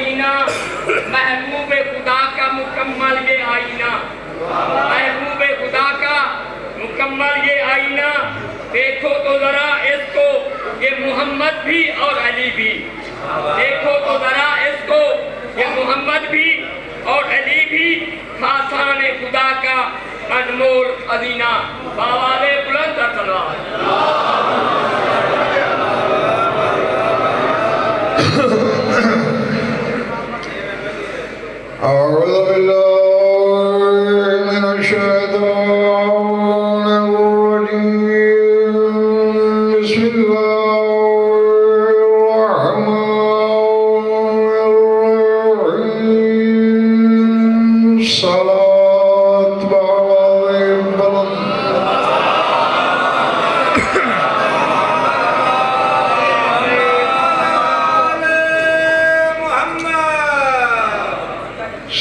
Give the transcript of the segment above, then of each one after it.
مدینہ محبوب خدا کا مکمل یہ آئینہ، محبوب خدا کا مکمل یہ آئینہ، دیکھو تو ذرا اس کو یہ محمد بھی اور علی بھی، دیکھو تو ذرا اس کو یہ محمد بھی اور علی بھی، خاصان خدا کا انمول خزینہ، بآواز بلند تلوار۔ أعوذ بالله من الشيطان الرجيم، بسم الله الرحمن الرحيم، صلاة بعظيم بلد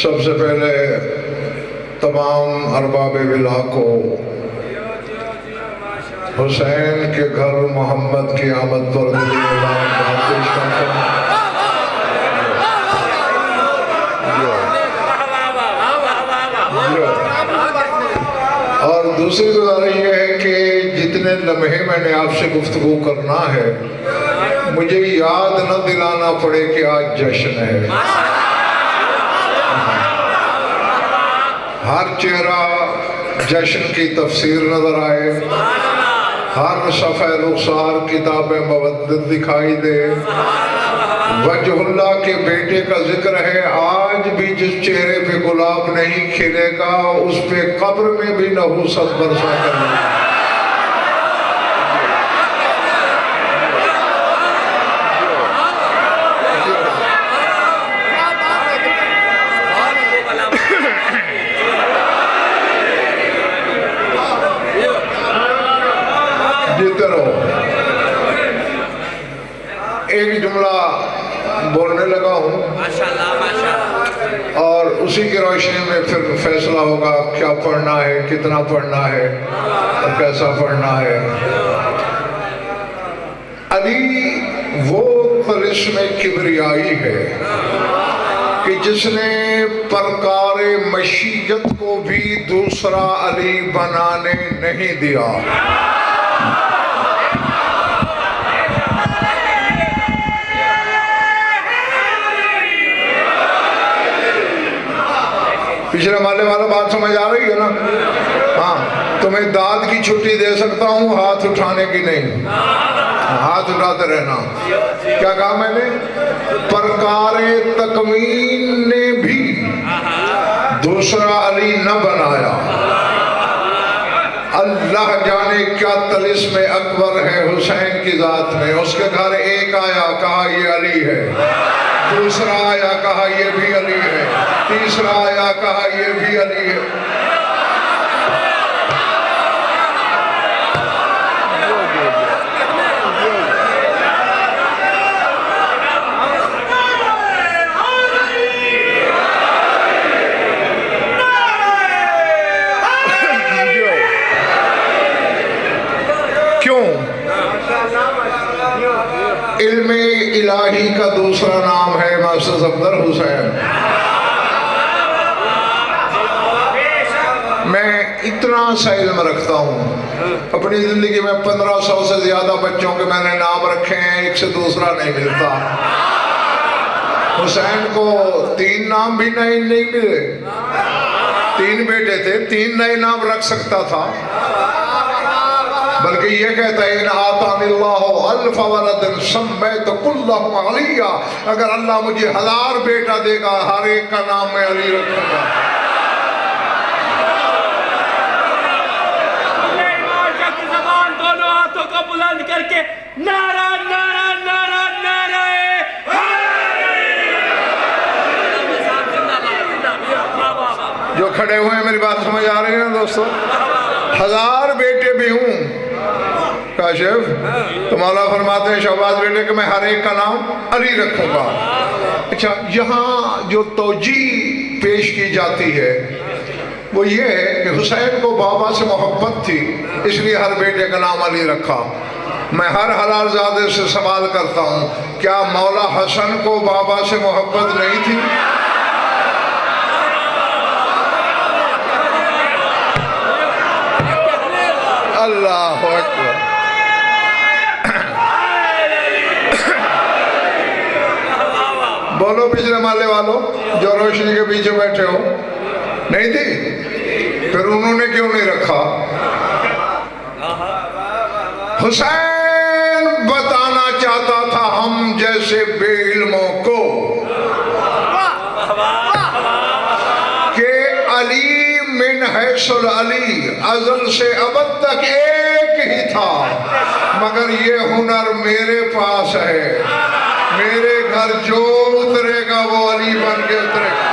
سب سے پہلے تمام ارباب ولا کو حسین کے گھر محمد کی آمد پر دلی اعلان پیش کرتا ہوں۔ اور دوسری گزارش یہ ہے کہ جتنے لمحے میں نے آپ سے گفتگو کرنا ہے مجھے یاد نہ دلانا پڑے کہ آج جشن ہے۔ ہر چہرہ جشن کی تفسیر نظر آئے، ہر صفحہ رخسار کتاب مودت دکھائی دے، وجہ اللہ کے بیٹے کا ذکر ہے۔ آج بھی جس چہرے پہ گلاب نہیں کھلے گا اس پہ قبر میں بھی نحوست برسا کرنا۔ ایک جملہ بولنے لگا ہوں اور اسی کی روشنی میں پھر فیصلہ ہوگا کیا پڑھنا ہے، کتنا پڑھنا ہے اور کیسا پڑھنا ہے۔ علی وہ طلسم کبریائی ہے کہ جس نے پرکار مشیت کو بھی دوسرا علی بنانے نہیں دیا۔ پچھلے مالے والا بات سمجھ آ رہی ہے نا؟ ہاں، تمہیں داد کی چھٹی دے سکتا ہوں، ہاتھ اٹھانے کی نہیں۔ ہاتھ اٹھاتے رہنا۔ کیا کہا میں نے؟ پرکار تکوین نے بھی دوسرا علی نہ بنایا۔ اللہ جانے کیا طلسم اکبر ہے حسین کی ذات میں۔ اس کے گھر ایک آیا کہا یہ علی ہے، دوسرا آیا کہا یہ بھی علی ہے، تیسرا آیا کہا یہ بھی علی ہے۔ کیوں؟ علم الہی کا دوسرا نام ہے محسوس افضل حسین۔ میں اتنا سا علم رکھتا ہوں، اپنی زندگی میں 1500 سے زیادہ بچوں کے میں نے نام رکھے ہیں، ایک سے دوسرا نہیں ملتا۔ حسین کو 3 نام بھی نہیں ملے، 3 بیٹے تھے، 3 نئے نام رکھ سکتا تھا، بلکہ یہ کہتا ہے ان آتانی اللہ الف ولد سمیت کلہم علی، اگر اللہ مجھے 1000 بیٹا دے گا ہر ایک کا نام میں علی رکھوں گا۔ زبان دونوں ہاتھوں کو بلند کر کے نعرہ نعرہ نعرہ نعرہ جو کھڑے ہوئے ہیں میری بات سمجھ آ رہی ہے نا دوستو؟ 1000 بیٹے بھی ہوں کاشف تو مولا فرماتے ہیں شہباز بیٹے کہ میں ہر ایک کا نام علی رکھوں گا۔ اچھا، یہاں جو توجیہ پیش کی جاتی ہے وہ یہ ہے کہ حسین کو بابا سے محبت تھی، اس لیے ہر بیٹے کا نام علی رکھا۔ میں ہر حلال زادے سے سوال کرتا ہوں، کیا مولا حسن کو بابا سے محبت نہیں تھی؟ اللہ اکبر۔ بولو پچھلے محلے والوں جو روشنی کے پیچھے بیٹھے ہو، نہیں تھی؟ پھر انہوں نے کیوں نہیں رکھا؟ حسین بتانا چاہتا تھا ہم جیسے بے علموں کو کہ علی من حیث العلی ازل سے ابد تک ایک ہی تھا، مگر یہ ہنر میرے پاس ہے، میرے گھر جو اترے گا وہ علی بن کے اترے گا۔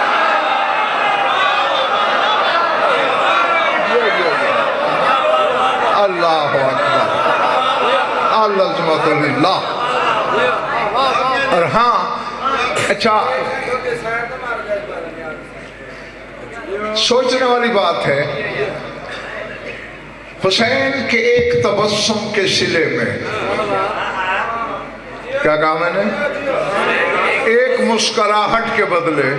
اللہ اکبر، العظمت للہ۔ اور ہاں اچھا سوچنے والی بات ہے، حسین کے ایک تبسم کے صلے میں، کیا کہا میں نے؟ ایک مسکراہٹ کے بدلے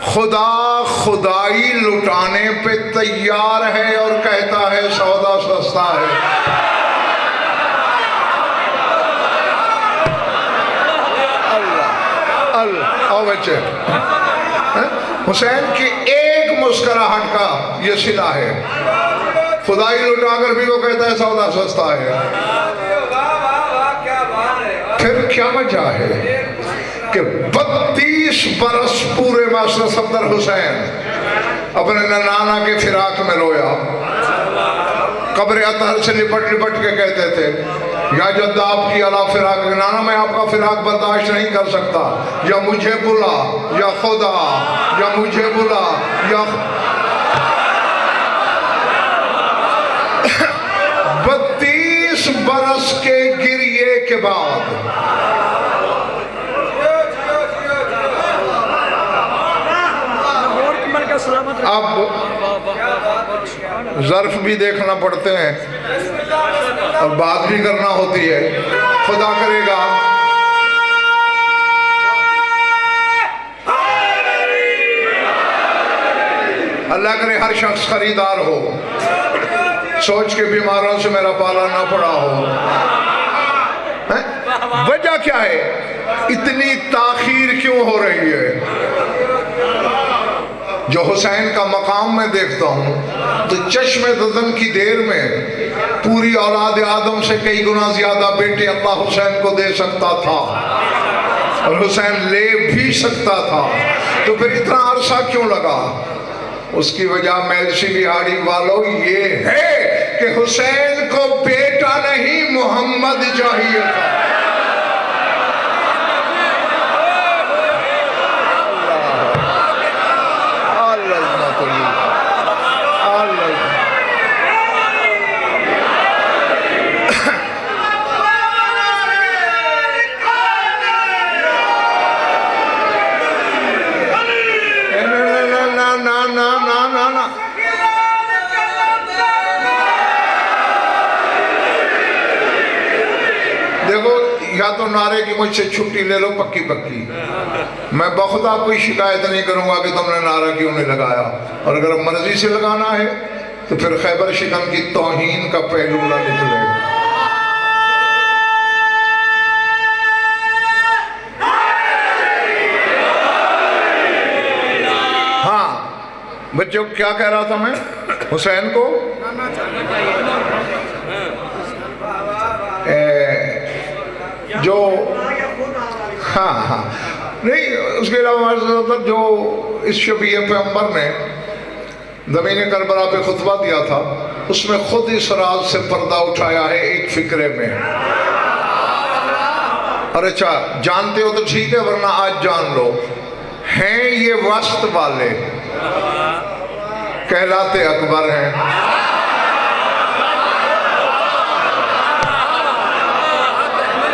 خدا خدائی لٹانے پہ تیار ہے اور کہتا ہے سودا سستا ہے۔ اللہ آؤ بچے، حسین کی ایک مسکراہٹ کا یہ صلہ ہے، خدائی لٹا کر بھی وہ کہتا ہے سودا سستا ہے۔ پھر کیا وجہ ہے کہ 32 برس پورے ماسٹر صفدر حسین اپنے نانا کے فراق میں رویا، قبر اطہر سے لپٹ لپٹ کے کہتے تھے یا جد آپ کی علا فراق، نانا میں آپ کا فراق برداشت نہیں کر سکتا، یا مجھے بلا یا خدا، یا مجھے بلا یا 32 برس کے گریے کے بعد اب ظرف بھی دیکھنا پڑتے ہیں اور بات بھی کرنا ہوتی ہے، خدا کرے گا اللہ کرے ہر شخص خریدار ہو، سوچ کے بیماروں سے میرا پالا نہ پڑا ہو۔ وجہ کیا ہے؟ اتنی تاخیر کیوں ہو رہی ہے؟ جو حسین کا مقام میں دیکھتا ہوں تو چشم ددن کی دیر میں پوری اولاد آدم سے کئی گنا زیادہ بیٹے اللہ حسین کو دے سکتا تھا اور حسین لے بھی سکتا تھا، تو پھر اتنا عرصہ کیوں لگا؟ اس کی وجہ میلسی بہاڑی والوں یہ ہے کہ حسین کو بیٹا نہیں محمد چاہیے تھا۔ دیکھو، یا تو نعرے کی مجھ سے چھٹی لے لو پکی پکی، میں بخدا کوئی شکایت نہیں کروں گا کہ تم نے نعرہ کیوں نہیں لگایا، اور اگر مرضی سے لگانا ہے تو پھر خیبر شکن کی توہین کا پہلو نہ نکلے۔ ہاں بچوں کیا کہہ رہا تھا میں؟ حسین کو جو ہاں نہیں، اس کے علاوہ جو اس شبیہ پیغمبر نے زمین کربلا پہ خطبہ دیا تھا، اس میں خود اس راز سے پردہ اٹھایا ہے ایک فکرے میں۔ اور اچھا جانتے ہو تو ٹھیک ہے، ورنہ آج جان لو، ہیں یہ وسط والے، کہلاتے اکبر ہیں۔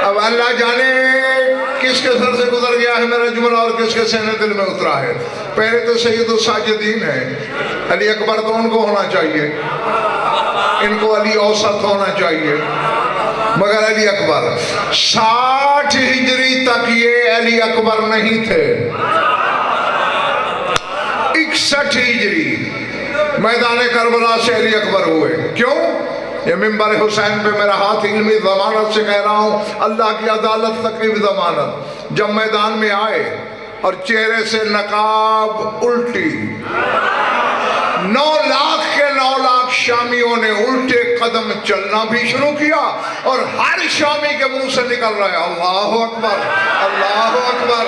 اب اللہ جانے کس کے سر سے گزر گیا ہے میرا جملہ اور کس کے سینے دل میں اترا ہے۔ پہلے تو سید الساجدین ہے، علی اکبر تو ان کو ہونا چاہیے، ان کو علی اوسط ہونا چاہیے، مگر علی اکبر 60 ہجری تک یہ علی اکبر نہیں تھے. 61 ہجری میدان کربلا سے علی اکبر ہوئے. کیوں؟ یہ منبر حسین پہ میرا ہاتھ علمی ضمانت سے کہہ رہا ہوں، اللہ کی عدالت تک کی ضمانت. جب میدان میں آئے اور چہرے سے نقاب الٹی، 9 لاکھ کے 9 لاکھ شامیوں نے الٹے قدم چلنا بھی شروع کیا، اور ہر شامی کے منہ سے نکل رہا ہے اللہ اکبر، اللہ اکبر.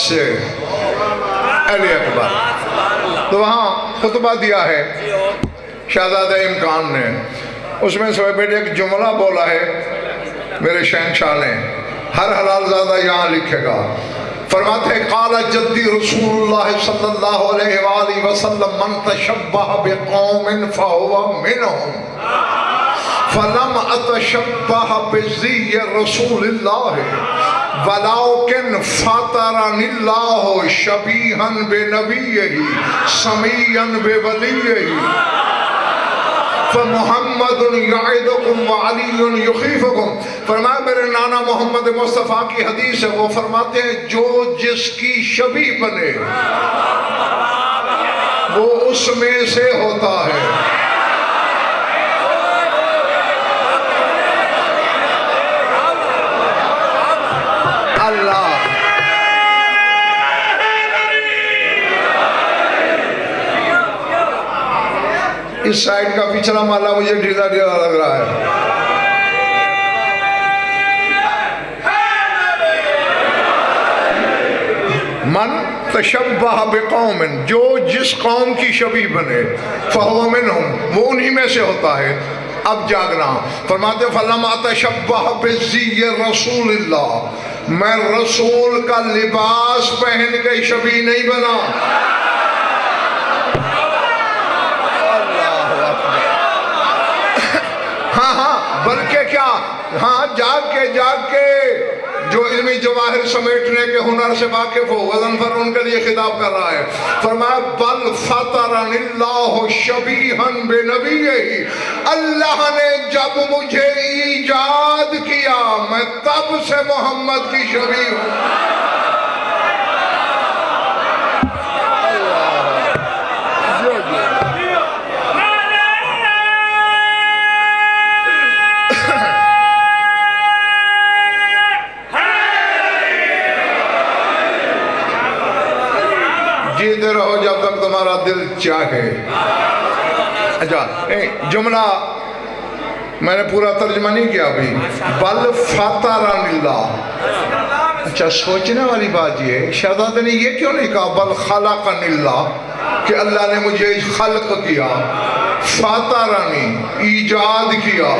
سے علی اکبر تو وہاں خطبہ دیا ہے شہزادہ امکان نے. اس میں سے بیٹے ایک جملہ بولا ہے میرے شہنشاہ نے، ہر حلال زادہ یہاں لکھے گا. فرماتے ہیں قال جدی رسول اللہ صلی اللہ علیہ وآلہ وسلم من تشبہ بقوم فہو منہم فلم اتشبہ بزی رسول اللہ وَلَوْكَنْ فَطَرَنِ اللَّهُ شَبِيهًا بِنَبِيِّهِ سَمِيًّا بِوَلِيِّهِ فَمُحَمَّدٌ يَعِدُكُمْ وَعَلِيٌّ يُخِيفُكُمْ. فرمایا میرے نانا محمد مصطفیٰ کی حدیث ہے، وہ فرماتے ہیں جو جس کی شبیہ بنے وہ اس میں سے ہوتا ہے. اللہ اس سائیڈ کا پچھلا مالا مجھے ڈھیلا ڈھیلا لگ رہا ہے. من تشبہ بقوم، جو جس قوم کی شبیہ بنے فہو منہم، وہ انہی میں سے ہوتا ہے. اب جاگنا. فرماتے فلما تشبہ بزی رسول اللہ، میں رسول کا لباس پہن کے شبیہ نہیں بنا. اللہ اکبر. ہاں بلکہ کیا، ہاں جاگ کے جو علمی جواہر سمیٹنے کے ہنر سے واقف ہو، وزن پر ان کے لیے خطاب کر رہا ہے. فرمایا بل فطرن اللہ شبیہا بنبیہ، اللہ نے جب مجھے ایجاد کیا میں تب سے محمد کی شبیہ ہوں. جیتے رہو جب تک تمہارا دل چاہے. اچھا جملہ میں نے پورا ترجمہ نہیں کیا ابھی. بل فطرن اللہ. اچھا سوچنے والی بات یہ، شہزادے نے یہ کیوں نہیں کہا بل خلقن اللہ، کہ اللہ نے مجھے خلق کیا. فطرنی ایجاد کیا،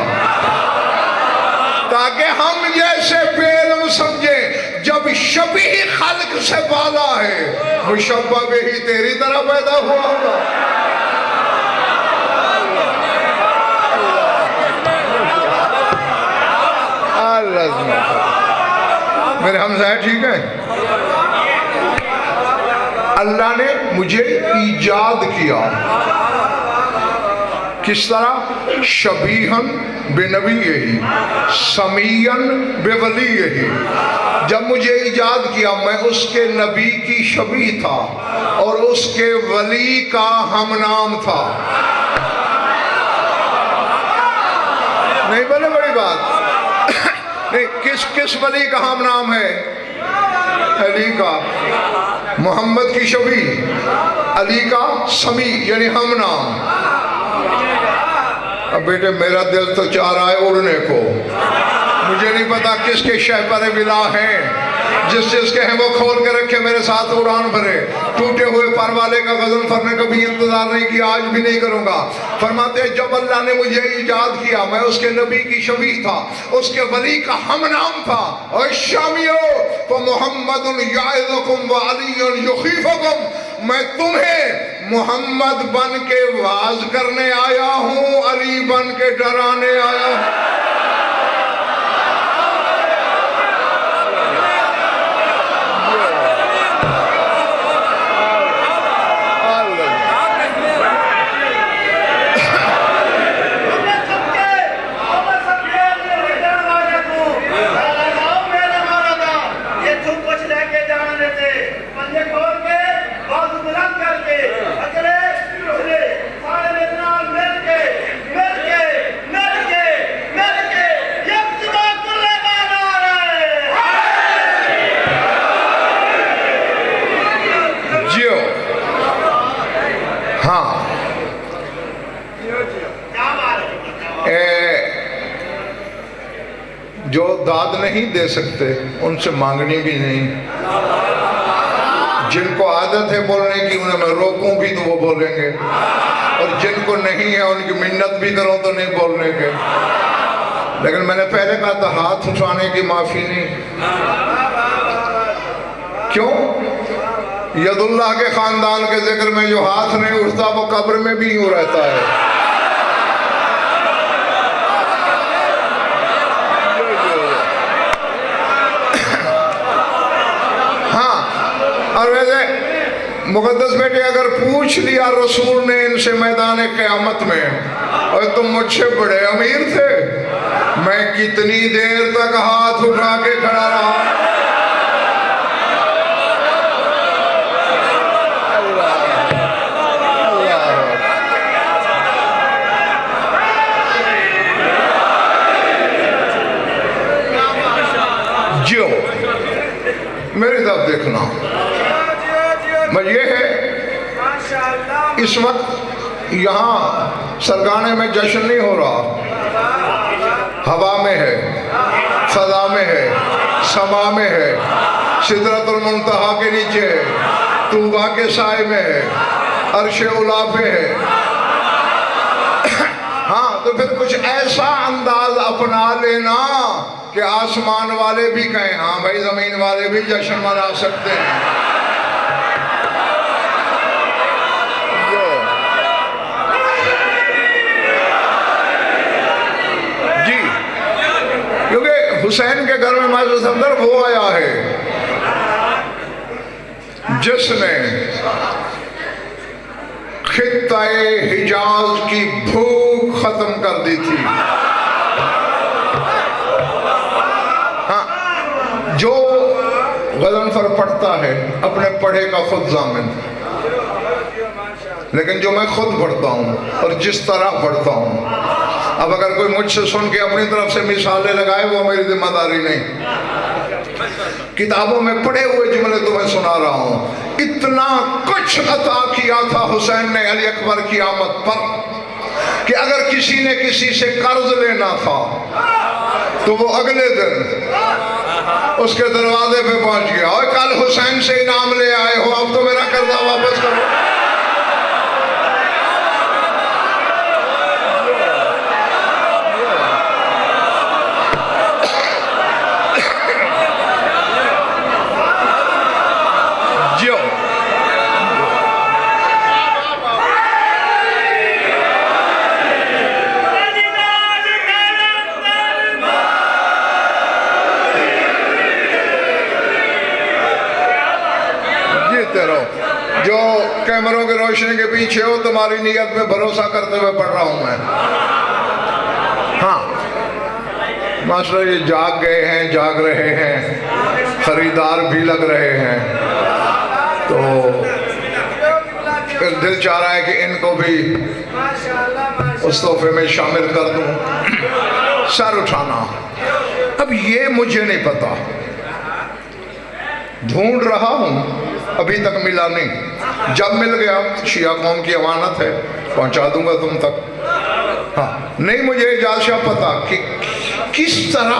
تاکہ ہم جیسے بے علم سمجھیں جب شبیہ خلق سے بالا ہے مشبہ بھی تیری طرح پیدا ہوا ہوگا. میرے ہمسائے ٹھیک ہیں؟ اللہ نے مجھے ایجاد کیا کس طرح؟ شبیہن بنبیہ سمیعن بولیہ. جب مجھے ایجاد کیا میں اس کے نبی کی شبیہ تھا اور اس کے ولی کا ہم نام تھا. نہیں بولے بڑی بات نہیں. کس ولی کا ہم نام ہے؟ علی کا. محمد کی شبیہ، علی کا سمیع یعنی ہم نام. اب بیٹے میرا دل تو چاہ رہا ہے اڑنے کو. مجھے نہیں پتا کس کے شہپر ولا ہیں. جس کے ہیں وہ کھول کے رکھے، میرے ساتھ اڑان بھرے۔ ٹوٹے ہوئے پر والے کا غزل فر نے کبھی انتظار نہیں کیا، آج بھی نہیں کروں گا۔ فرماتے ہیں جب اللہ نے مجھے ایجاد کیا، میں اس کے نبی کی شبیہ تھا، اس کے ولی کا ہم نام تھا۔ اور شامیو فمحمد یعظکم وعلی یخیفکم، میں تمہیں محمد بن کے واز کرنے آیا ہوں، علی بن کے ڈرانے آیا ہوں۔ جو داد نہیں دے سکتے ان سے مانگنی بھی نہیں، جن کو عادت ہے بولنے کی انہیں میں روکوں بھی تو وہ بولیں گے، اور جن کو نہیں ہے ان کی منت بھی کروں تو نہیں بولنے کے۔ لیکن میں نے پہلے کہا تھا ہاتھ اٹھانے کی معافی نہیں۔ کیوں؟ ید اللہ کے خاندان کے ذکر میں جو ہاتھ نہیں اٹھتا وہ قبر میں بھی یوں رہتا ہے۔ اور ویسے مقدس بیٹے اگر پوچھ لیا رسول نے ان سے میدان قیامت میں، اور تم مجھ سے بڑے امیر تھے، میں کتنی دیر تک ہاتھ اٹھا کے کھڑا رہا؟ جیو میری طرف دیکھنا، میں یہ ہے اس وقت یہاں سرگانے میں جشن نہیں ہو رہا، ہوا میں ہے، فضا میں ہے، سما میں ہے، سدرۃ المنتہا کے نیچے ہے، طوبیٰ کے سائے میں ہے، عرش اولیٰ پہ ہے۔ ہاں تو پھر کچھ ایسا انداز اپنا لینا کہ آسمان والے بھی کہیں ہاں بھائی زمین والے بھی جشن منا سکتے ہیں۔ حسین کے گھر میں معزز صدر وہ آیا ہے جس نے خطہ حجاز کی بھوک ختم کر دی تھی۔ ہاں جو غضنفر پڑھتا ہے اپنے پڑھے کا خود ضامن، لیکن جو میں خود پڑھتا ہوں اور جس طرح پڑھتا ہوں، اب اگر کوئی مجھ سے سن کے اپنی طرف سے مثالیں لگائے وہ میری ذمہ داری نہیں۔ کتابوں میں پڑھے ہوئے جملے تمہیں سنا رہا ہوں۔ اتنا کچھ عطا کیا تھا حسین نے علی اکبر کی آمد پر کہ اگر کسی نے کسی سے قرض لینا تھا تو وہ اگلے دن اس کے دروازے پہ پہنچ گیا، اور کل حسین سے انعام لے آئے ہو، اب تو میرا قرضہ واپس کرو۔ جو کیمروں کی روشنی کے پیچھے ہو تمہاری نیت میں بھروسہ کرتے ہوئے پڑھ رہا ہوں میں۔ ہاں ماسٹر یہ جاگ گئے ہیں، جاگ رہے ہیں، خریدار بھی لگ رہے ہیں، تو دل چاہ رہا ہے کہ ان کو بھی اس تحفے میں شامل کر دوں۔ سر اٹھانا، اب یہ مجھے نہیں پتا، ڈھونڈ رہا ہوں، ابھی تک ملا نہیں، جب مل گیا شیعہ قوم کی امانت ہے پہنچا دوں گا تم تک۔ ہاں نہیں مجھے اجازت پتا کہ کس طرح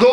2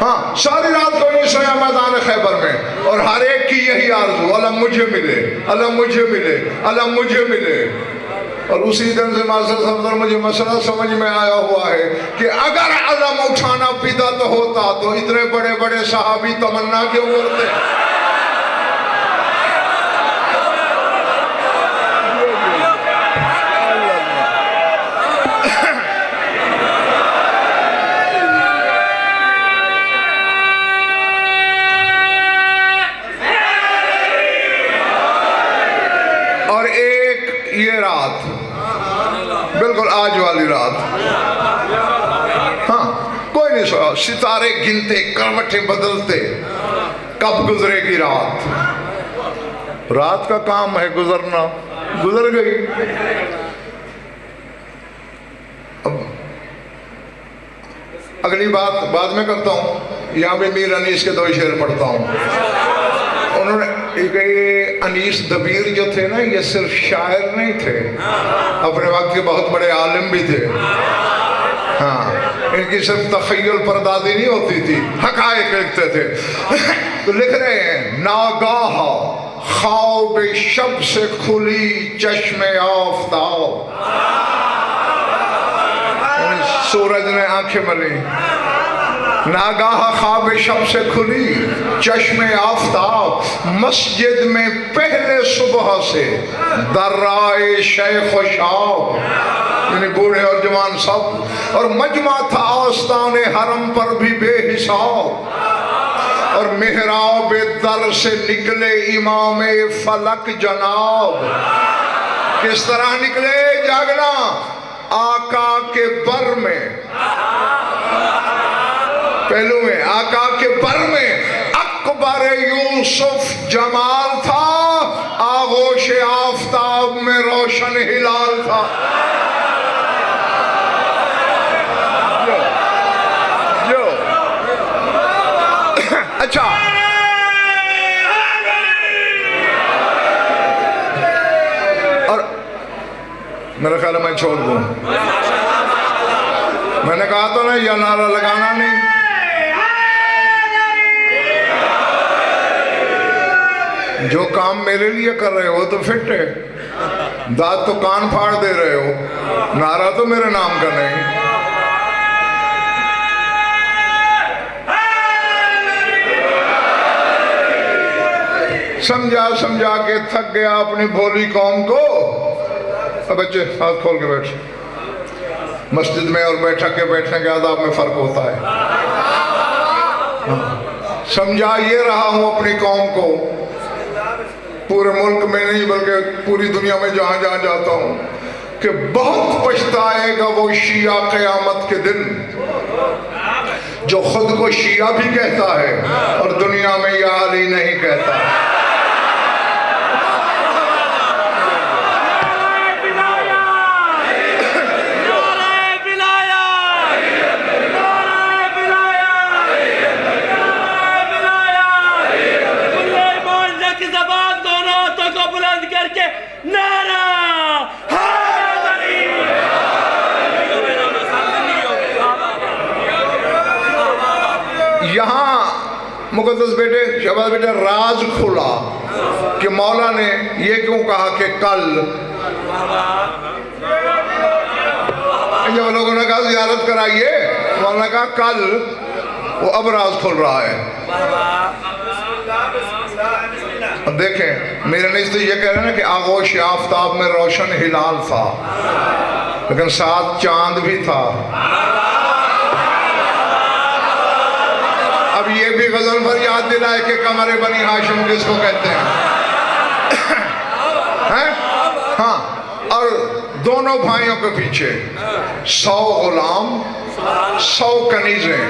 ہاں ساری رات کو نہیں سویا میدان خیبر میں، اور ہر ایک کی یہی آرزو، اللہ مجھے ملے، اللہ مجھے ملے، اللہ مجھے ملے۔ اور اسی دن سے ماسٹر صاحب مجھے مسئلہ سمجھ میں آیا ہوا ہے کہ اگر علم اٹھانا بدعت ہوتا تو اتنے بڑے بڑے صحابی تمنا کیوں کرتے؟ اور ایک یہ رات، بالکل آج والی رات، ہاں کوئی نہیں سویا، ستارے گنتے، کروٹیں بدلتے، کب گزرے گی رات؟ رات کا کام ہے گزرنا، گزر گئی۔ اب اگلی بات بعد میں کرتا ہوں، یہاں پہ میر انیس کے 2 شعر پڑھتا ہوں۔ انہوں نے یہ انیس دبیر جو تھے نا، یہ صرف شاعر نہیں تھے، اپنے وقت کے بہت بڑے عالم بھی تھے۔ ہاں ان کی صرف تخیل پردازی نہیں ہوتی تھی، حقائق لکھتے تھے۔ تو لکھ رہے ہیں، ناگاہ خواب شب سے کھلی چشم آفتاب، سورج نے آنکھیں ملی، ناگاہ خواب شب سے کھلی چشم آفتاب، مسجد میں پہلے صبح سے درائے شیخ و شاب، یعنی بوڑھے اور جوان سب، اور مجمع تھا آستان حرم پر بھی بے حساب، اور محراب در سے نکلے امام فلک جناب۔ کس طرح نکلے؟ جاگنا آقا کے بر میں، پہلو میں آقا کے بر میں اکبر یوسف جمال تھا، آغوش آفتاب میں روشن ہلال تھا۔ جو اچھا اور میرا خیال ہے میں چھوڑ دوں، میں نے کہا تو نا یہ نعرہ لگانا نہیں۔ جو کام میرے لیے کر رہے ہو تو فٹ ہے، داد تو کان پھاڑ دے رہے ہو، نعرہ تو میرے نام کا نہیں۔ سمجھا کے تھک گیا اپنی بھولی قوم کو۔ اب بچے ہاتھ کھول کے بیٹھ، مسجد میں اور بیٹھک کے بیٹھنے کے آداب میں فرق ہوتا ہے۔ سمجھا یہ رہا ہوں اپنی قوم کو، پورے ملک میں نہیں بلکہ پوری دنیا میں جہاں جہاں جاتا ہوں، کہ بہت پچھتائے گا وہ شیعہ قیامت کے دن جو خود کو شیعہ بھی کہتا ہے اور دنیا میں یا علی نہیں کہتا۔ یہاں مقدس بیٹے، شہباز بیٹے، راز کھلا کہ مولا نے یہ کیوں کہا کہ کل، جب لوگوں نے کہا زیارت کرائیے، مولا نے کہا کل، وہ اب راز کھل رہا ہے۔ اب دیکھیں میرے نزد یہ کہہ رہے ہیں کہ آغوش آفتاب میں روشن ہلال تھا، لیکن ساتھ چاند بھی تھا۔ اب یہ بھی غزل پر یاد دلائے کہ قمر بنی ہاشم کس کو کہتے ہیں؟ ہاں، اور دونوں بھائیوں کے پیچھے 100 غلام، 100 کنیزیں،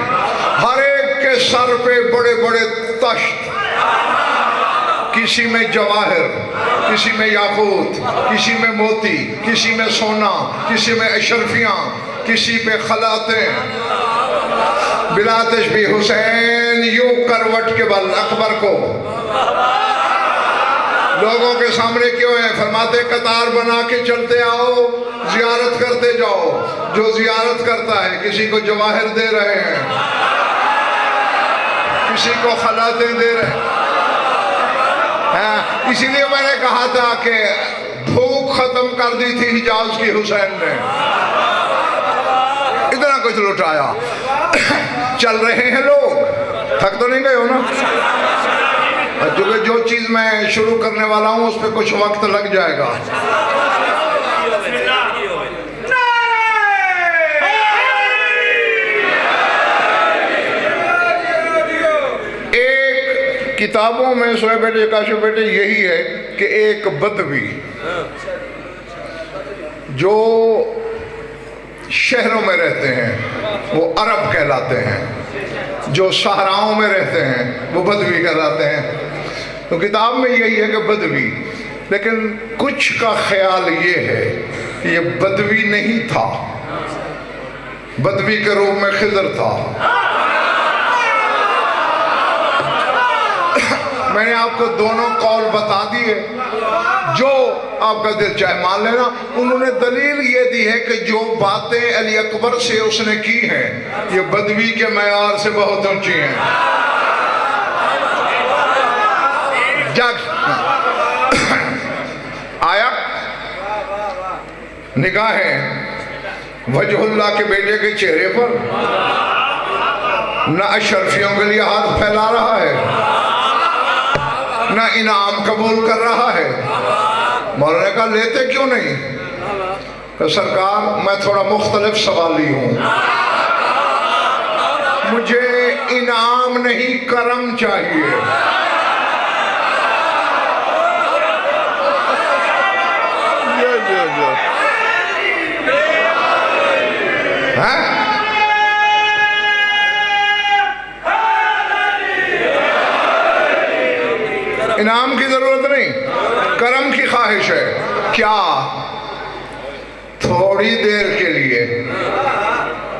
ہر ایک کے سر پہ بڑے بڑے تشت، کسی میں جواہر، کسی میں یاقوت، کسی میں موتی، کسی میں سونا، کسی میں اشرفیاں، کسی پہ خلاتیں، بلا تشبیہ حسین یوں کروٹ کے بل اکبر کو لوگوں کے سامنے کیوں ہیں؟ فرماتے قطار بنا کے چلتے آؤ، زیارت کرتے جاؤ، جو زیارت کرتا ہے کسی کو جواہر دے رہے ہیں، کسی کو خلاتیں دے رہے ہیں. اسی لیے میں نے کہا تھا کہ بھوک ختم کر دی تھی حجاز کی حسین نے. اتنا کچھ لٹایا. چل رہے ہیں لوگ. تھک تو نہیں گئے ہو نا؟ کیونکہ جو چیز میں شروع کرنے والا ہوں اس پہ کچھ وقت لگ جائے گا. ایک کتابوں میں سوئے بیٹے کاشو بیٹے یہی ہے کہ ایک بدوی جو شہروں میں رہتے ہیں وہ عرب کہلاتے ہیں, جو صحراؤں میں رہتے ہیں وہ بدوی کہلاتے ہیں. تو کتاب میں یہی ہے کہ بدوی, لیکن کچھ کا خیال یہ ہے کہ یہ بدوی نہیں تھا, بدوی کے روپ میں خضر تھا. میں نے آپ کو دونوں قول بتا دیے, جو آپ کا دل چاہے مان لینا. انہوں نے دلیل یہ دی ہے کہ جو باتیں علی اکبر سے اس نے کی ہیں یہ بدوی کے معیار سے بہت اونچی ہیں. آیا نگاہیں وجہ اللہ کے بیٹے کے چہرے پر, نہ اشرفیوں کے لیے ہاتھ پھیلا رہا ہے, نہ انعام قبول کر رہا ہے. مولانا نے کہا لیتے کیوں نہیں؟ کہ سرکار میں تھوڑا مختلف سوالی ہوں, مجھے انعام نہیں کرم چاہیے. انعام کی ضرورت نہیں, کرم کی خواہش ہے. کیا تھوڑی دیر کے لیے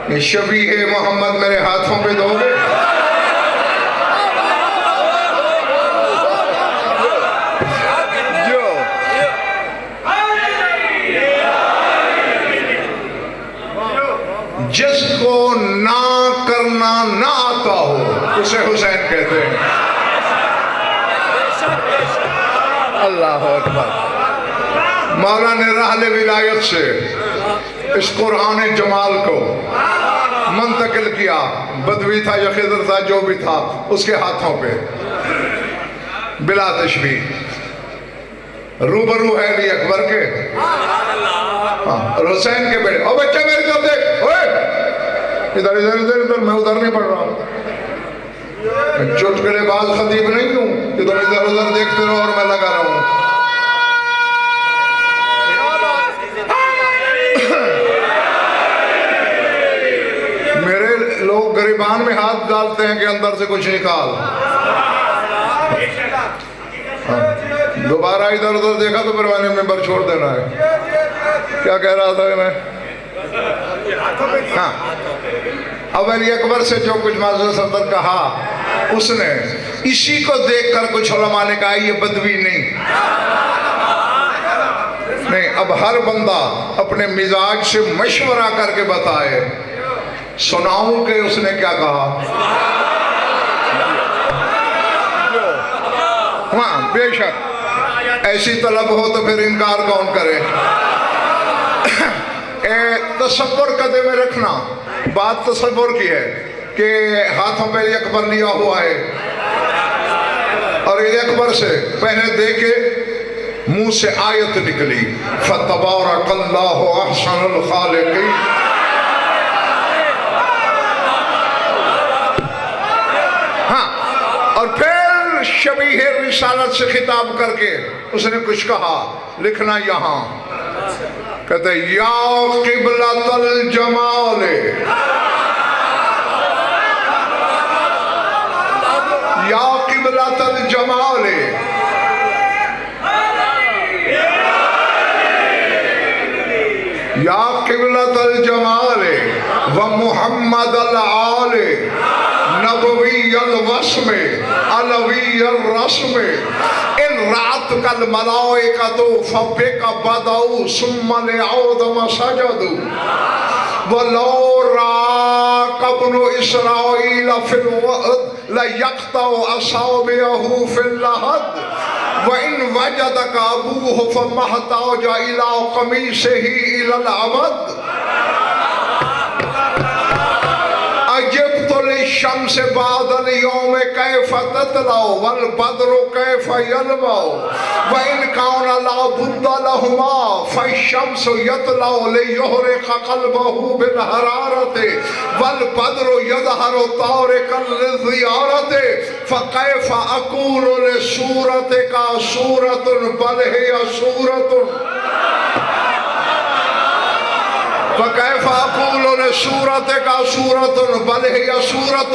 یہ شبیہ محمد میرے ہاتھوں پہ دو گے؟ جس کو نہ کرنا نہ آتا ہو اسے حسین کہتے ہیں. اللہ اکبر. مولا نے رحل ولایت سے اس قرآن جمال کو منتقل کیا. بدوی تھا یا خضر تھا, جو بھی تھا, اس کے ہاتھوں پہ بلا تشبیہ روبرو ہے علی اکبر کے اور حسین کے بیٹے. او بچہ میری طرف دیکھ, ادھر ادھر ادھر ادھر, میں ادھر نہیں پڑھ رہا ہوں. میں چٹکلے باز خطیب نہیں ہوں کہ تم ادھر ادھر دیکھتے رہو اور میں لگا رہا ہوں. میرے لوگ گریبان میں ہاتھ ڈالتے ہیں کہ اندر سے کچھ نکال. دوبارہ ادھر ادھر دیکھا تو پھر میں نے ممبر چھوڑ دینا ہے. کیا کہہ رہا تھا میں؟ ہاں, اب علی اکبر سے جو کچھ معزز صدر کہا اس نے اسی کو دیکھ کر کچھ علماء نے کہا یہ بدوی نہیں. اب ہر بندہ اپنے مزاج سے مشورہ کر کے بتائے. سناؤں کہ اس نے کیا کہا؟ ہاں بے شک ایسی طلب ہو تو پھر انکار کون کرے. تصور قدے میں رکھنا, بات تصور کی ہے کہ ہاتھوں پہ علی اکبر لیا ہوا ہے اور علی اکبر سے پہلے دیکھے منہ سے آیت نکلی فَتَبَارَكَ اللَّهُ أَحْسَنُ الْخَالِقِينَ. ہاں, اور پھر شبیہ رسالت سے خطاب کر کے اس نے کچھ کہا. لکھنا یہاں, کہتے ہیں یا قبلۃ الجمال, یا قبلۃ الجمال, یا قبلۃ الجمال و محمد العال نبوی الوسم علوی الرسم ان رات کل ملائکتو فبک بداؤ ثم لعودم سجدو وَلَوْ رَاكَ ابْنُ إِسْرَائِيلَ فِي الْوَدِّ لَيَقْطَعُ أَصَابِعَهُ فِي اللَّحْدِ وَإِنْ وَجَدَكَ أَبُوهُ فَمَا احْتَاجَ إِلَىٰ قَمِيصِهِ إِلَى الْأَبَدِ عجبت للشمس بعد اليوم كيف تطلع والبدر كيف يلمع وإن كان لا بد لهما فالشمس يطلع ليحرق قلبه بالحرارة والبدر يظهر طارقا للزيارة فكيف أقول لسورتك سورة بل هي سورة فكيف أقول لسورتك سورة بل هي سورة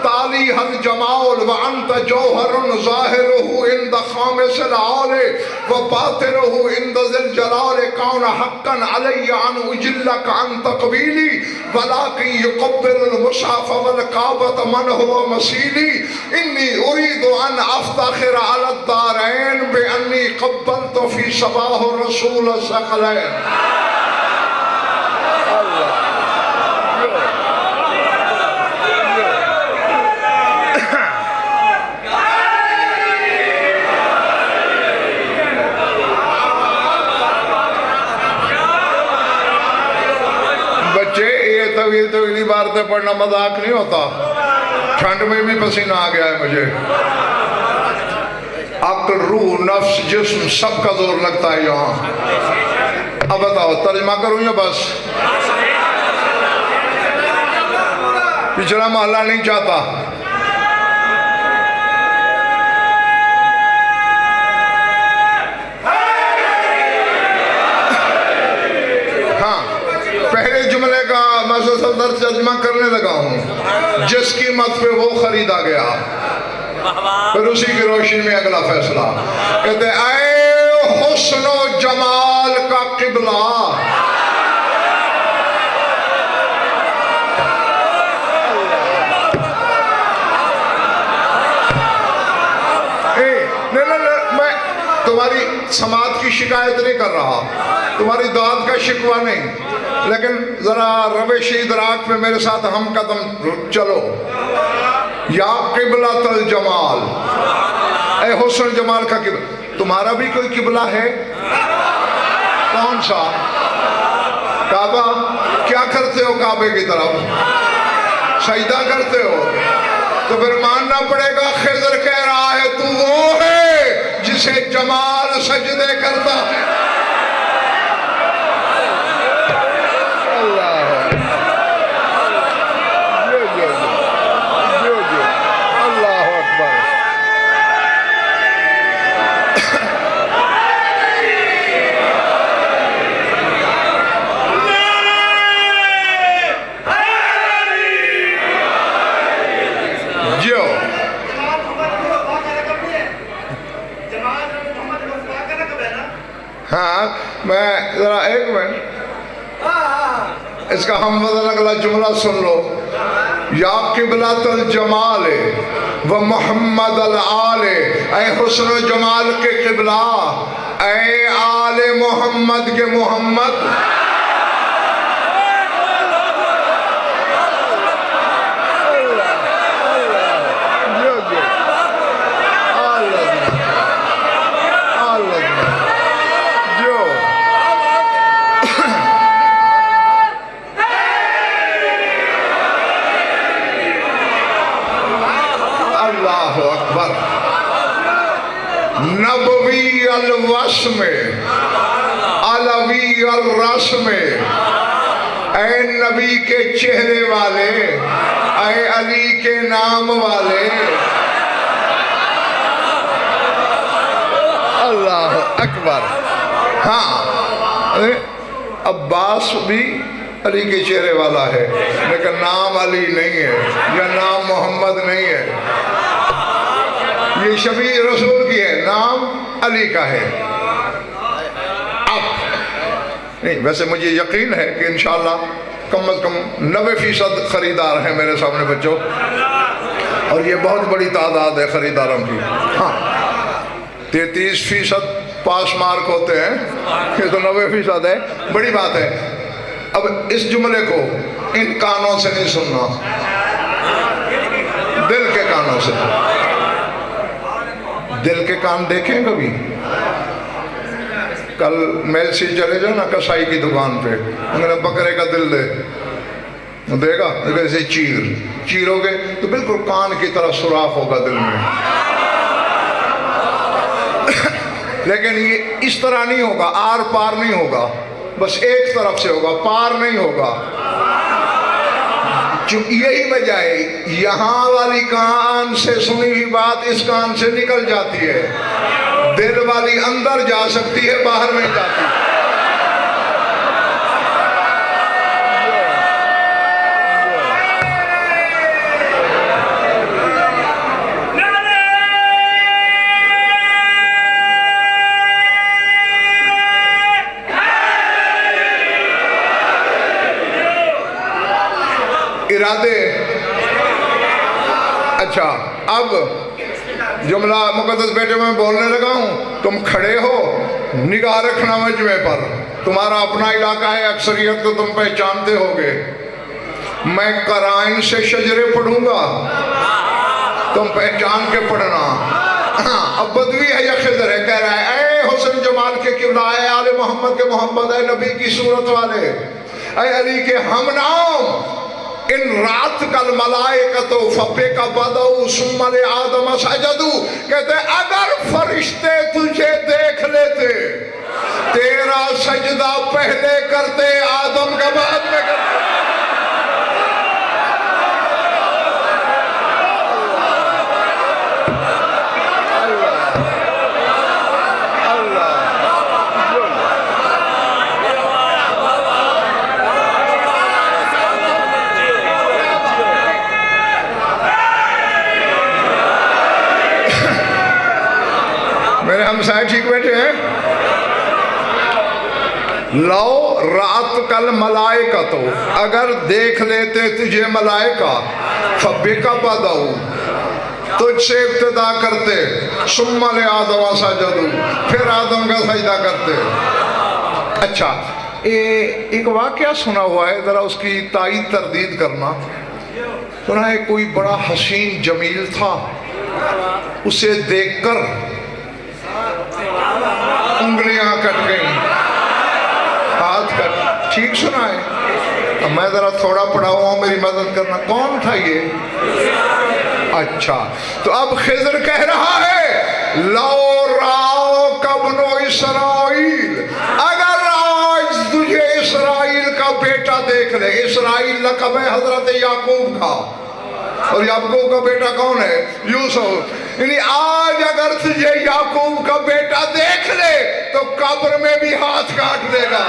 تاليها الجمال وأنت جوهر ظاهره عند خامس العالي وباطنه عند ذي الجلال كان حقا علي أن أجلك عن تقبيلي ولكن يقبل المصحف والكعبة من هو مثيلي إني أريد أن أفتخر على الدارين بأني قبلت في صباح الرسول الثقلين. طویلی بارتیں پڑھنا مذاق نہیں ہوتا. ٹھنڈ میں بھی پسینہ آ گیا ہے مجھے. عقل روح نفس جسم سب کا زور لگتا ہے یہاں. اب بتاؤ ترجمہ کروں یا بس؟ پچھلا محلہ نہیں چاہتا. پہلے جملے کا مسلسل درس ترجمہ کرنے لگا ہوں. جس قیمت پہ وہ خریدا گیا. پھر اسی کی روشنی میں اگلا فیصلہ. کہتے اے حسن و جمال کا قبلہ میں تمہاری سماعت کی شکایت نہیں کر رہا, تمہاری داد کا شکوہ نہیں, لیکن ذرا روش ادراک میں میرے ساتھ ہم قدم چلو. یا قبلۃ الجمال, اے حسن جمال کا قبلہ. تمہارا بھی کوئی قبلہ ہے؟ کون سا؟ کعبہ. کیا کرتے ہو کعبے کی طرف؟ سجدہ کرتے ہو. تو پھر ماننا پڑے گا خضر کہہ رہا ہے تو وہ ہے جسے جمال سجدے کرتا ہے. ہاں میں ذرا ایک منٹ اس کا ہم بدل اگلا جملہ سن لو. یا قبلۃ الجمال و محمد الآل, اے حسن و جمال کے قبلہ, اے آل محمد کے محمد. نبوی الوسم علوی الرسم, اے نبی کے چہرے والے, اے علی کے نام والے. اللہ اکبر. ہاں عباس بھی علی کے چہرے والا ہے, لیکن نام علی نہیں ہے یا نام محمد نہیں ہے. یہ شفیع رسول کی ہے, نام علی کا ہے. اب نہیں, ویسے مجھے یقین ہے کہ انشاءاللہ کم از کم 90% خریدار ہیں میرے سامنے بچوں, اور یہ بہت بڑی تعداد ہے خریداروں کی. ہاں 33% پاس مارک ہوتے ہیں, یہ تو 90% ہے, بڑی بات ہے. اب اس جملے کو ان کانوں سے نہیں سننا، دل کے کانوں سے. دل کے کان دیکھیں کبھی؟ کل میلسی چلے جاؤ نا کسائی کی دکان پہ، انہوں نے بکرے کا دل دے گا، ایسے چیرو گے تو بالکل کان کی طرح سوراخ ہوگا دل میں. لیکن یہ اس طرح نہیں ہوگا، آر پار نہیں ہوگا، بس ایک طرف سے ہوگا، پار نہیں ہوگا. یہی وجہ ہے یہاں والی کان سے سنی ہوئی بات اس کان سے نکل جاتی ہے، دل والی اندر جا سکتی ہے، باہر نہیں جاتی. ارادے. اچھا اب جملہ مقدس بیٹے میں بولنے لگا ہوں، تم کھڑے ہو، نگاہ رکھنا مجمع پر. تمہارا اپنا علاقہ ہے، اکثریت کو تم پہچانتے ہوگے. میں قرائن سے شجرے پڑھوں گا، تم پہچان کے پڑھنا. اب بدوی ہے یا خضر ہے، کہہ رہا ہے اے حسن جمال کے قبلہ، اے آل محمد کے محمد، اے نبی کی صورت والے، اے علی کے ہم نام، ان رات کل ملائکتو فبے کا بدو سمل آدم سجدو. کہتے اگر فرشتے تجھے دیکھ لیتے تیرا سجدہ پہلے کرتے، آدم کا بعد میں کرتے. میرے ہمسائے ٹھیک بیٹھے ہیں؟ لو رات کل ملائکتو، اگر دیکھ لیتے تجھے ملائکہ، فبکا بدو، تجھ سے ابتدا کرتے، ثم لآدم سجدو، پھر آدم کا سجدہ کرتے. اچھا ایک واقعہ سنا ہوا ہے، ذرا اس کی تائید تردید کرنا. سنا ہے کوئی بڑا حسین جمیل تھا، اسے دیکھ کر انگلیاں کٹ گئیں، ہاتھ کٹ. ٹھیک سنا ہے؟ میں ذرا تھوڑا پڑھا ہوں، میری مدد کرنا. کون تھا یہ؟ اچھا تو اب خضر کہہ رہا ہے لو راؤ کبنو اسرائیل، اگر آج تجھے اسرائیل کا بیٹا دیکھ لے. اسرائیل لقب ہے حضرت یعقوب کا، اور یعقوب کا بیٹا کون ہے؟ یوسف. یعنی آج اگر تجھے یعقوب کا بیٹا دیکھ لے تو قبر میں بھی ہاتھ کاٹ دے گا.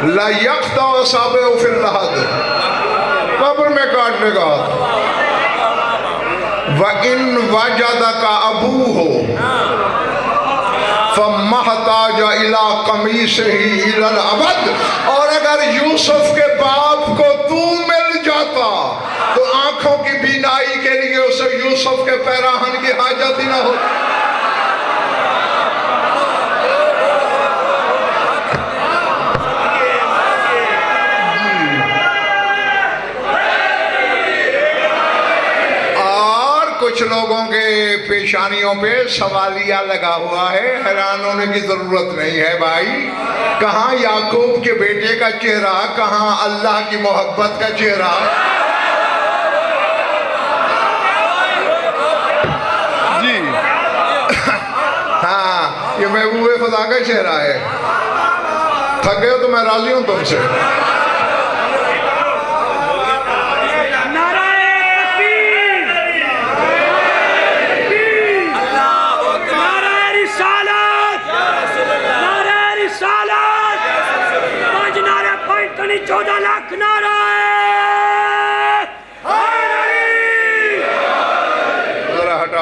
لا یقطع اصابعہ فی اللحد، قبر میں کاٹنے کا. وَإِن وَجَدَكَ أَبُوهُ فَمَحْتَاجَ إِلَىٰ قَمِيصِهِ إِلَى الْأَبَدِ. اور اگر یوسف کے باپ کو تو مل جاتا تو آنکھوں کی بینائی کے لیے اسے یوسف کے پیراہن کی حاجت ہی نہ ہوتی. کچھ لوگوں کے پیشانیوں پہ سوالیہ لگا ہوا ہے، حیران ہونے کی ضرورت نہیں ہے بھائی. کہاں یعقوب کے بیٹے کا چہرہ، کہاں اللہ کی محبت کا چہرہ. جی ہاں یہ محبوب خدا کا چہرہ ہے. تھک گئے ہو تو میں راضی ہوں تم سے.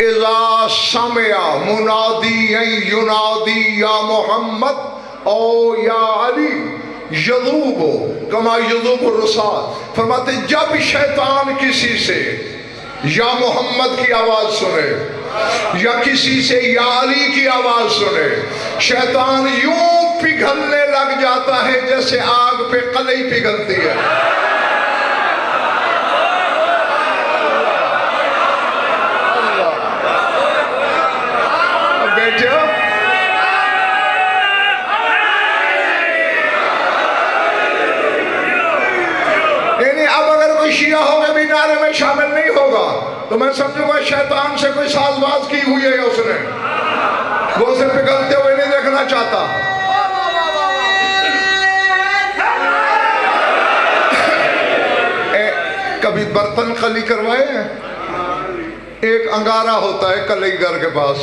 اذا سمع منادی ینادی یا محمد او یا علی یذوب کما یذوب الرصاد، فرماتے جب شیطان کسی سے یا محمد کی آواز سنے یا کسی سے یا علی کی آواز سنے، شیطان یوں پگھلنے لگ جاتا ہے جیسے آگ پہ قلعی پگھلتی ہے۔ بیٹھو یعنی اب اگر کوئی شیعہ ہوگا بھی نعرے میں شامل نہیں ہوگا تو میں سمجھوں گا شیطان سے کوئی ساز باز کی ہوئی ہے اس نے، وہ اسے پگھلتے ہوئے نہیں دیکھنا چاہتا۔ کبھی برتن خلی کروائے ہیں؟ ایک انگارہ ہوتا ہے کلئی گھر کے پاس،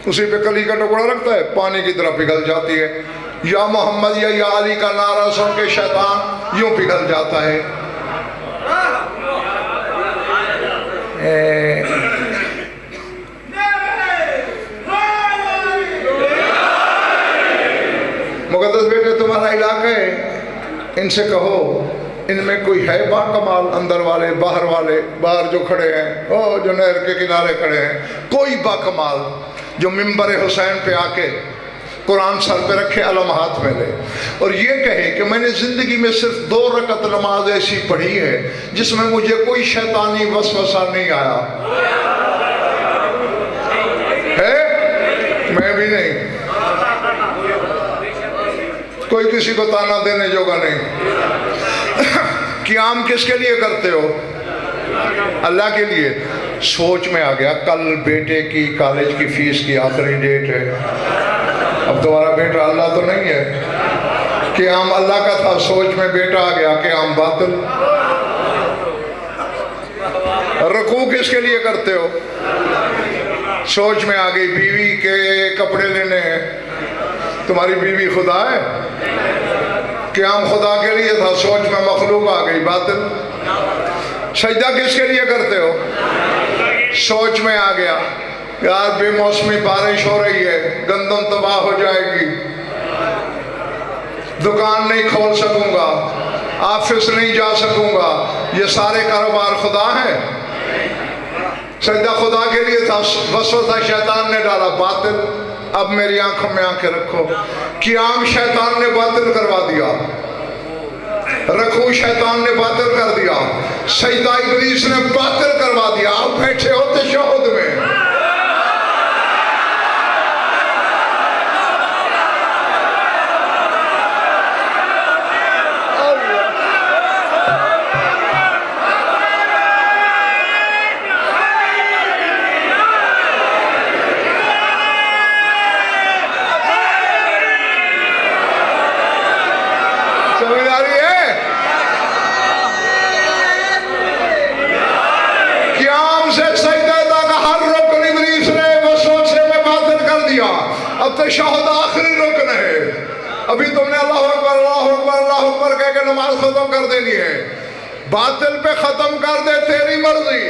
اسی پہ کلی کا ٹکڑا رکھتا ہے، پانی کی طرح پگھل جاتی ہے۔ یا محمد یا علی کا نعرہ سن کے شیطان یوں پگھل جاتا ہے۔ مقدس بیٹے تمہارا علاقہ ہے، ان سے کہو ان میں کوئی ہے با کمال، اندر والے باہر جو کھڑے ہیں، جو نہر کے کنارے کھڑے ہیں، کوئی با کمال جو منبر حسین پہ آ کے قرآن سر پہ رکھے، علم ہاتھ میں لے اور یہ کہے کہ میں نے زندگی میں صرف 2 رکعت نماز ایسی پڑھی ہے جس میں مجھے کوئی شیطانی وسوسہ نہیں آیا ہے؟ میں بھی نہیں، کوئی کسی کو تانا دینے جوگا نہیں۔ قیام کس کے لیے کرتے ہو؟ اللہ کے لیے۔ سوچ میں آ گیا کل بیٹے کی کالج کی فیس کی آخری ڈیٹ ہے، اب تمہارا بیٹا اللہ تو نہیں ہے، قیام اللہ کا تھا، سوچ میں بیٹا آ گیا، قیام باطل۔ رکوع کس کے لیے کرتے ہو؟ سوچ میں آ گئی بیوی کے کپڑے لینے ہیں، تمہاری بیوی خدا ہے، قیام خدا کے لیے تھا، سوچ میں مخلوق آ گئی، باطل۔ سجدہ کس کے لیے کرتے ہو؟ سوچ میں آ گیا یار بے موسمی بارش ہو رہی ہے، گندم تباہ ہو جائے گی، دکان نہیں کھول سکوں گا، آفس نہیں جا سکوں گا، یہ سارے کاروبار خدا ہیں۔ سجدہ خدا کے لیے تھا، وسوسہ شیطان نے ڈالا، باطل۔ اب میری آنکھوں میں آنکھیں رکھو، قیام شیطان نے باطل کروا دیا، رکوع شیطان نے باطل کر دیا، سجدہ ابلیس نے باطل کروا دیا۔ آپ بیٹھے ہو تشہد میں، سمجھداری ہے؟ قیام سے سجدہ تک ہر رکن ابلیس نے وسوسے میں باطل کر دیا۔ اب تشہد آخری رکن ہے، ابھی تم نے اللہ اکبر اللہ اکبر اللہ اکبر کہہ کے نماز ختم کر دینی ہے، باطل پہ ختم کر دے تیری مرضی،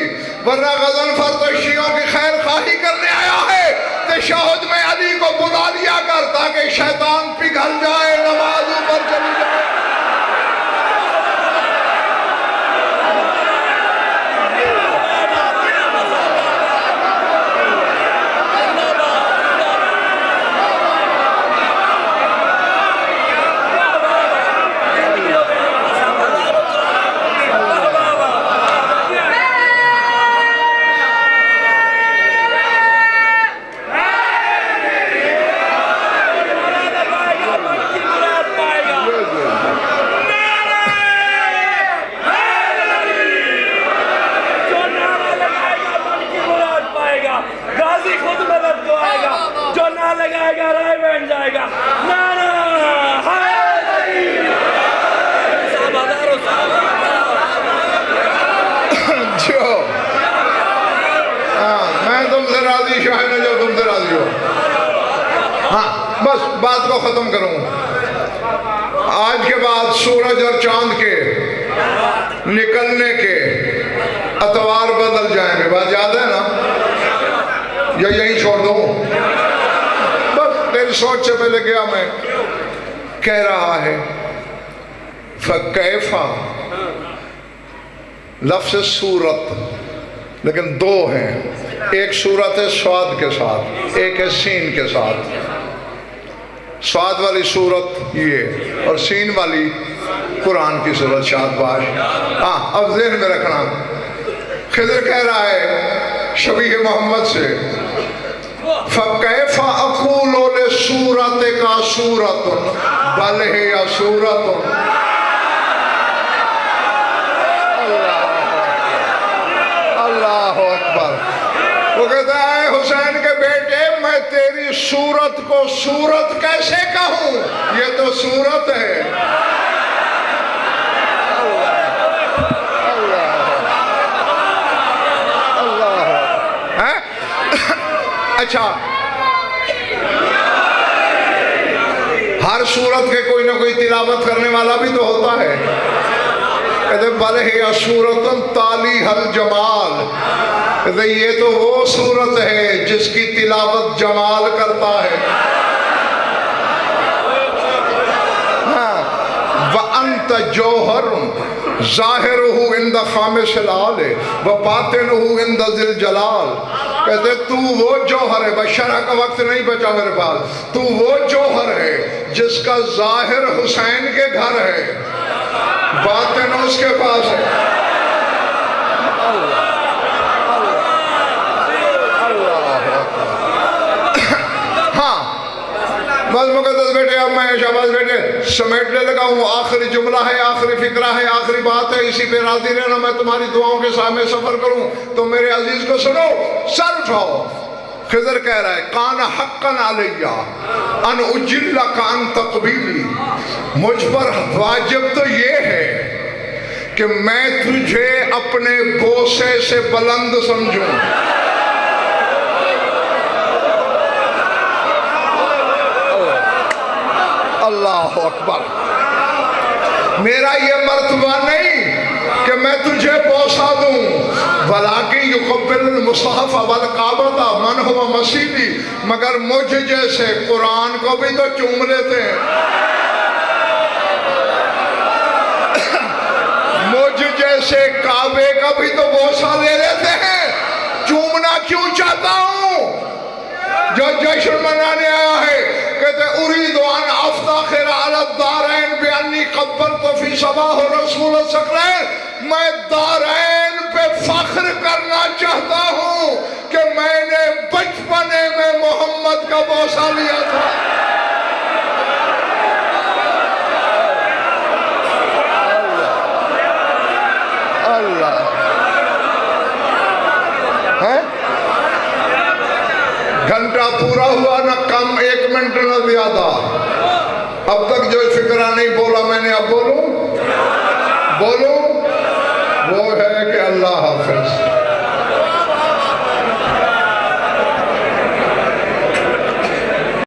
ورنہ غزن فرد شیعوں کی خیر خواہی کرنے آیا ہے۔ تشہد میں علی کو بلا لیا کر تاکہ شیطان پگھل جائے، نماز اوپر چلی جائے۔ بس بات کو ختم کروں، آج کے بعد سورج اور چاند کے نکلنے کے اتوار بدل جائیں گے، بات یاد ہے نا؟ یا یہیں چھوڑ دوں؟ بس تیری سوچ سے پہلے گیا میں کہہ رہا ہے فَكَيْفَ لفظ سورت لیکن دو ہیں، ایک سورت ہے سواد کے ساتھ، ایک ہے سین کے ساتھ. سواد والی سورت یہ اور سین والی قرآن کی سورت شاد باش. ہاں اب ذہن میں رکھنا، خضر کہہ رہا ہے شبیہ محمد سے فَكَيْفَ أَقُولُ لِسُورَتِكَ سُورَةٌ بَلْ هِيَ سُورَةٌ. اللہ اکبر. وہ کہتا ہے حسین کے بیٹے میں تیری صورت کو صورت کیسے کہوں، یہ تو صورت ہے. اچھا ہر صورت کے کوئی نہ کوئی تلاوت کرنے والا بھی تو ہوتا ہے. کہتے بل ہی صورتن تالیہ الجمال، کہتے یہ تو وہ صورت ہے جس کی تلاوت جمال کرتا ہے. وَأَنْتَ جَوْهَرٌ ظَاهِرُهُ عِنْدَ خَامِسِ الْعَالِ وَبَاطِنُهُ عِنْدَ ذِي الْجَلَالِ. کہتے تو وہ جوہر ہے، بشرہ کا وقت نہیں بچا میرے پاس، تو وہ جوہر ہے جس کا ظاہر حسین کے گھر ہے، باطن اس کے پاس ہے. ہاں بس مقدس بیٹے اب میں شہباز بیٹے سمیٹنے لگا ہوں. آخری جملہ ہے، آخری فکرہ ہے، آخری بات ہے، اسی پہ راضی رہنا. میں تمہاری دعاؤں کے سامنے سفر کروں تو میرے عزیز کو سنو. سر اٹھاؤ. خضر کہہ رہا ہے کان حقاً علیہ ان اجلک عن تقبیلی، مجھ پر واجب تو یہ ہے کہ میں تجھے اپنے بوسے سے بلند سمجھوں. اللہ اکبر. میرا یہ مرتبہ نہیں کہ میں تجھے بوسا دوں، ولیکن یقبل المصحف والکعبۃ من هو مسیلی، مگر مجھ جیسے قرآن کو بھی تو چوم لیتے ہیں، مجھ جیسے کعبے کا بھی تو بوسا لے لیتے ہیں. چومنا کیوں چاہتا ہوں؟ جو جشن منانے آیا ہے کہتے اريد ان افتخر على الدارين باني قبلت في صباح الرسول الثقلين. میں دارین پہ فخر کرنا چاہتا ہوں کہ میں نے بچپنے میں محمد کا بوسا لیا تھا. اللہ ہے گھنٹہ پورا ہوا نہ کم، 1 منٹ نہ زیادہ. اب تک جو فکرہ نہیں بولا میں نے، اب بولوں وہ ہے کہ اللہ حافظ.